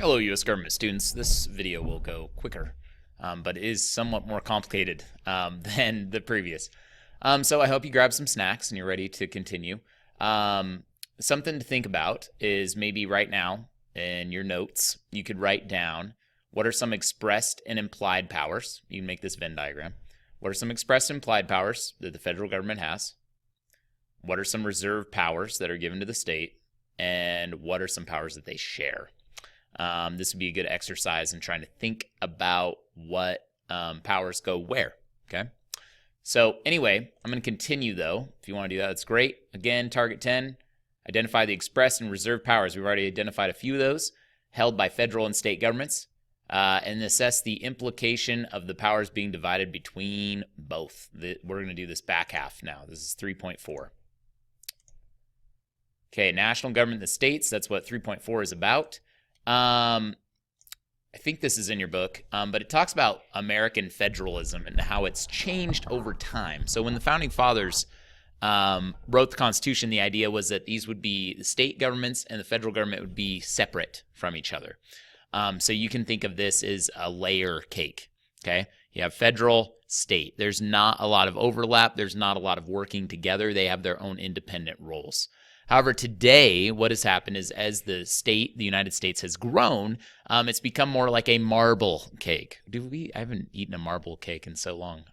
Hello, U.S. government students. This video will go quicker, but it is somewhat more complicated than the previous. So I hope you grab some snacks and you're ready to continue. Something to think about is maybe right now in your notes, you could write down what are some expressed and implied powers. You can make this Venn diagram. What are some expressed and implied powers that the federal government has? What are some reserved powers that are given to the state? And what are some powers that they share? This would be a good exercise in trying to think about what powers go where, okay? So anyway, I'm going to continue, though. If you want to do that, that's great. Again, target 10, identify the expressed and reserved powers. We've already identified a few of those held by federal and state governments, and assess the implication of the powers being divided between both. We're going to do this back half now. This is 3.4. Okay, national government in the states, that's what 3.4 is about. I think this is in your book, but it talks about American federalism and how it's changed over time. So when the founding fathers wrote the Constitution, the idea was that these would be the state governments and the federal government would be separate from each other. So you can think of this as a layer cake, okay? You have federal, state. There's not a lot of overlap. There's not a lot of working together. They have their own independent roles. However, today, what has happened is as the United States has grown, it's become more like a marble cake. I haven't eaten a marble cake in so long.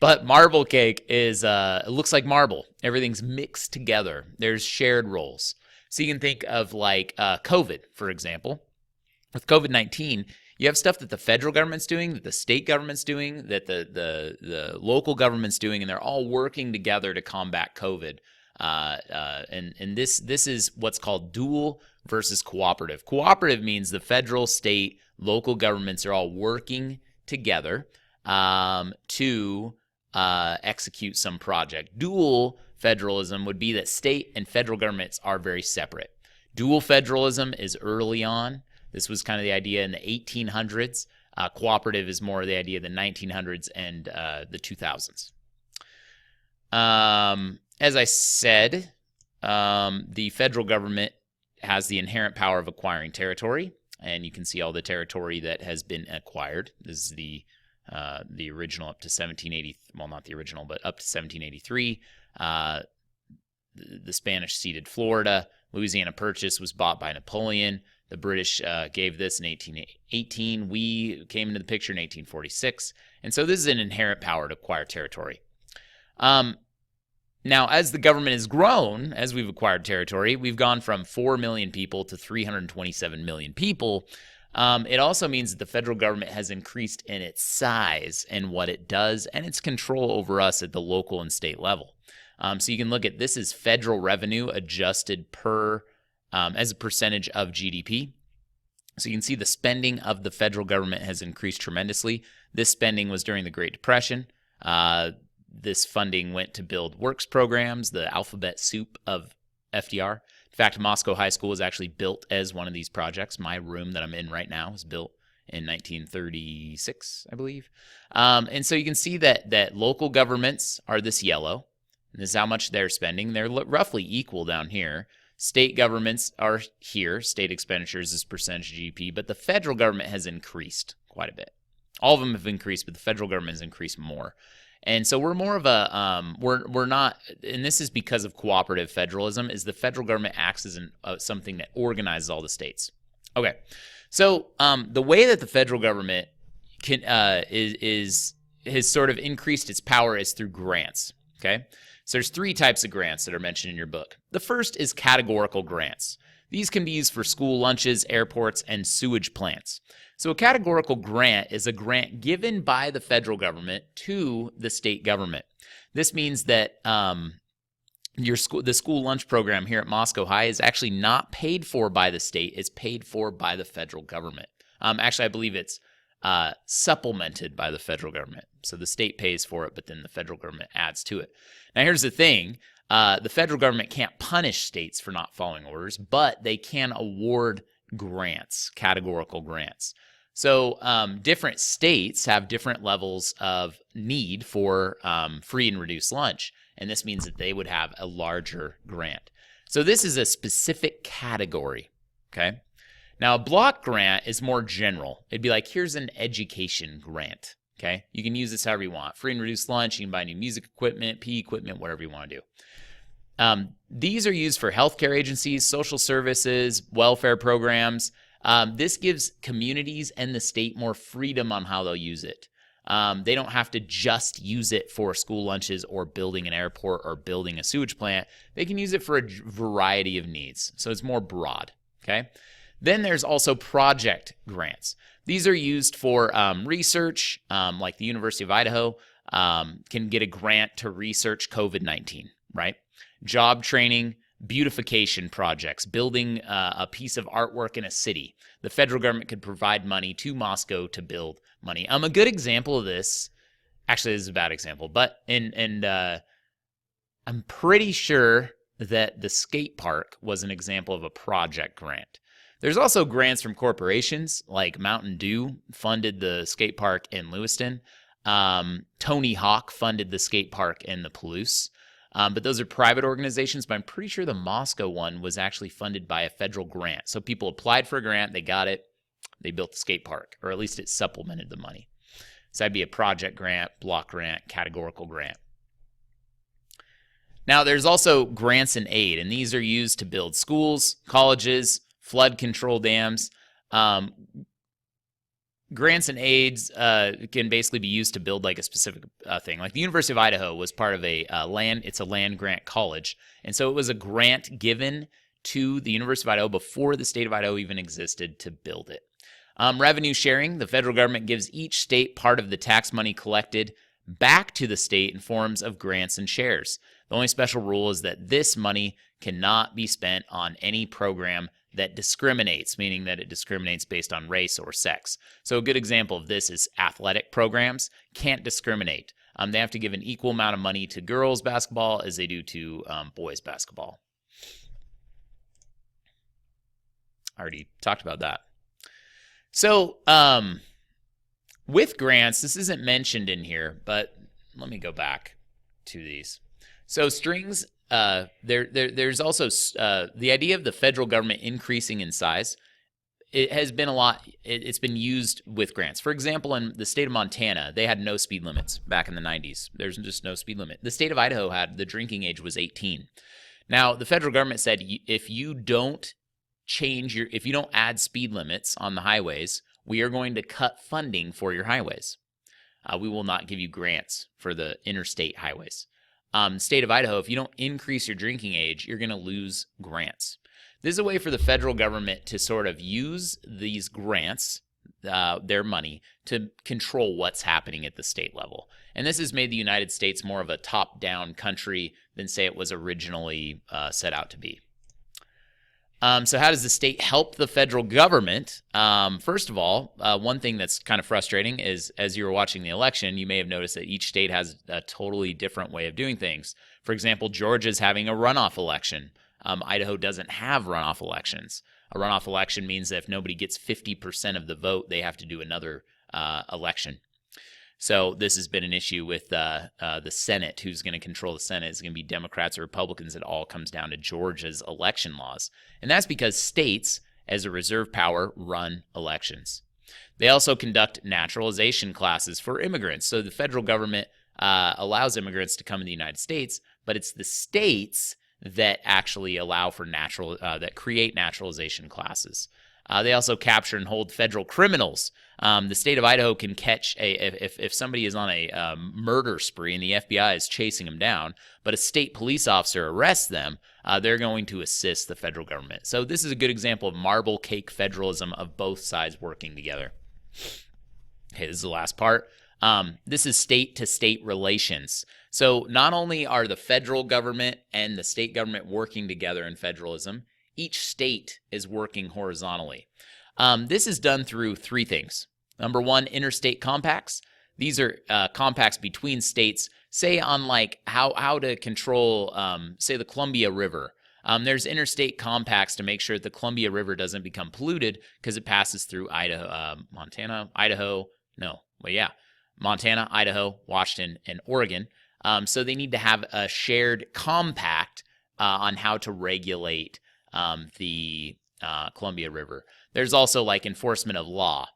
But marble cake is, it looks like marble. Everything's mixed together. There's shared roles. So you can think of like COVID, for example. With COVID-19, you have stuff that the federal government's doing, that the state government's doing, that the local government's doing, and they're all working together to combat COVID. And this is what's called dual versus cooperative. Cooperative means the federal, state, local governments are all working together to execute some project. Dual federalism would be that state and federal governments are very separate. Dual federalism is early on. This was kind of the idea in the 1800s. Cooperative is more the idea of the 1900s and the 2000s. As I said, the federal government has the inherent power of acquiring territory, and you can see all the territory that has been acquired. This is the original up to 1780. Well, not the original, but up to 1783. The Spanish ceded Florida. Louisiana Purchase was bought by Napoleon. The British gave this in 1818. We came into the picture in 1846. And so this is an inherent power to acquire territory. Now, as the government has grown, as we've acquired territory, we've gone from 4 million people to 327 million people. It also means that the federal government has increased in its size and what it does and its control over us at the local and state level. So you can look at this as federal revenue adjusted as a percentage of GDP. So you can see the spending of the federal government has increased tremendously. This spending was during the Great Depression. This funding went to build works programs, the alphabet soup of FDR. In fact, Moscow High School was actually built as one of these projects. My room that I'm in right now was built in 1936, I believe. And so you can see that local governments are this yellow. And this is how much they're spending. They're roughly equal down here. State governments are here. State expenditures is percentage of GDP. But the federal government has increased quite a bit. All of them have increased, but the federal government has increased more. And so we're more of a, we're not, and this is because of cooperative federalism, is the federal government acts as something that organizes all the states. Okay, so the way that the federal government has sort of increased its power is through grants, okay? So there's 3 types of grants that are mentioned in your book. The first is categorical grants. These can be used for school lunches, airports, and sewage plants. So a categorical grant is a grant given by the federal government to the state government. This means that the school lunch program here at Moscow High is actually not paid for by the state. It's paid for by the federal government. Actually, I believe it's supplemented by the federal government. So the state pays for it, but then the federal government adds to it. Now, here's the thing. The federal government can't punish states for not following orders, but they can award grants, categorical grants. So different states have different levels of need for free and reduced lunch, and this means that they would have a larger grant. So this is a specific category, okay? Now, a block grant is more general. It'd be like, here's an education grant, okay? You can use this however you want. Free and reduced lunch, you can buy new music equipment, PE equipment, whatever you want to do. These are used for healthcare agencies, social services, welfare programs. This gives communities and the state more freedom on how they'll use it. They don't have to just use it for school lunches or building an airport or building a sewage plant. They can use it for a variety of needs. So it's more broad, okay? Then there's also project grants. These are used for research, like the University of Idaho can get a grant to research COVID-19, right? Job training, beautification projects, building a piece of artwork in a city. The federal government could provide money to Moscow to build money. A good example of this, actually this is a bad example, but I'm pretty sure that the skate park was an example of a project grant. There's also grants from corporations, like Mountain Dew funded the skate park in Lewiston. Tony Hawk funded the skate park in the Palouse. But those are private organizations, but I'm pretty sure the Moscow one was actually funded by a federal grant. So people applied for a grant, they got it, they built the skate park, or at least it supplemented the money. So that'd be a project grant, block grant, categorical grant. Now, there's also grants and aid, and these are used to build schools, colleges, flood control dams. Grants and aids can basically be used to build like a specific thing. Like the University of Idaho was part of it's a land grant college. And so it was a grant given to the University of Idaho before the state of Idaho even existed to build it. Revenue sharing, the federal government gives each state part of the tax money collected back to the state in forms of grants and shares. The only special rule is that this money cannot be spent on any program that discriminates, meaning that it discriminates based on race or sex. So a good example of this is athletic programs can't discriminate. They have to give an equal amount of money to girls basketball as they do to boys basketball. I already talked about that. So with grants, this isn't mentioned in here, but let me go back to these. So strings, there's also the idea of the federal government increasing in size. It has been it's been used with grants. For example, in the state of Montana, they had no speed limits back in the 90s. There's just no speed limit. The state of Idaho the drinking age was 18. Now, the federal government said if you don't add speed limits on the highways, we are going to cut funding for your highways. We will not give you grants for the interstate highways. State of Idaho, if you don't increase your drinking age, you're going to lose grants. This is a way for the federal government to sort of use these grants, their money, to control what's happening at the state level. And this has made the United States more of a top-down country than, say, it was originally set out to be. So how does the state help the federal government? First of all, one thing that's kind of frustrating is, as you were watching the election, you may have noticed that each state has a totally different way of doing things. For example, Georgia's having a runoff election. Idaho doesn't have runoff elections. A runoff election means that if nobody gets 50% of the vote, they have to do another election. So this has been an issue with the Senate. Who's going to control the Senate? Is it going to be Democrats or Republicans? It all comes down to Georgia's election laws. And that's because states, as a reserve power, run elections. They also conduct naturalization classes for immigrants. So the federal government allows immigrants to come in the United States, but it's the states that actually allow for that create naturalization classes. They also capture and hold federal criminals. The state of Idaho can catch if somebody is on a murder spree and the FBI is chasing them down, but a state police officer arrests them, they're going to assist the federal government. So this is a good example of marble cake federalism of both sides working together. Okay, this is the last part. This is state-to-state relations. So not only are the federal government and the state government working together in federalism, each state is working horizontally. This is done through three things. Number one, interstate compacts. These are compacts between states, say on like how to control, say, the Columbia River. There's interstate compacts to make sure that the Columbia River doesn't become polluted because it passes through Montana, Idaho, Washington, and Oregon. So they need to have a shared compact on how to regulate the Columbia River. There's also like enforcement of law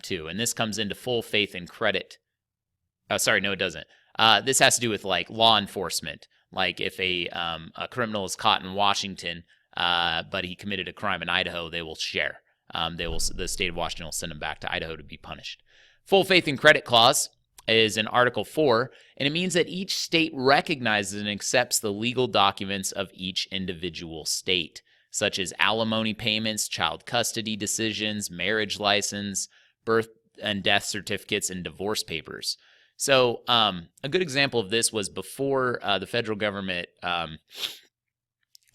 too, and this comes into full faith and credit. Sorry, no, it doesn't. This has to do with like law enforcement. Like if a criminal is caught in Washington, but he committed a crime in Idaho, they will share. The state of Washington will send him back to Idaho to be punished. Full faith and credit clause is in Article 4, and it means that each state recognizes and accepts the legal documents of each individual state, such as alimony payments, child custody decisions, marriage license, birth and death certificates, and divorce papers. So a good example of this was before the federal government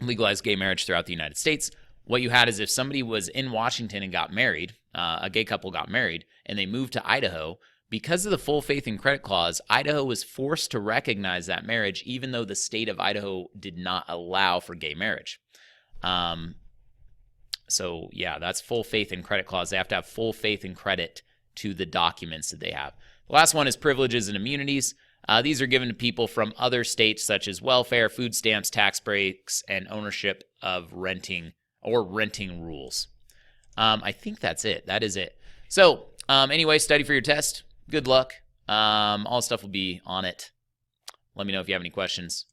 legalized gay marriage throughout the United States. What you had is if somebody was in Washington and got married, a gay couple got married, and they moved to Idaho, because of the full faith and credit clause, Idaho was forced to recognize that marriage, even though the state of Idaho did not allow for gay marriage. So yeah, that's full faith and credit clause. They have to have full faith and credit to the documents that they have. The last one is privileges and immunities. These are given to people from other states, such as welfare, food stamps, tax breaks, and ownership of renting rules. I think that's it. That is it. So anyway, study for your test. Good luck. All stuff will be on it. Let me know if you have any questions.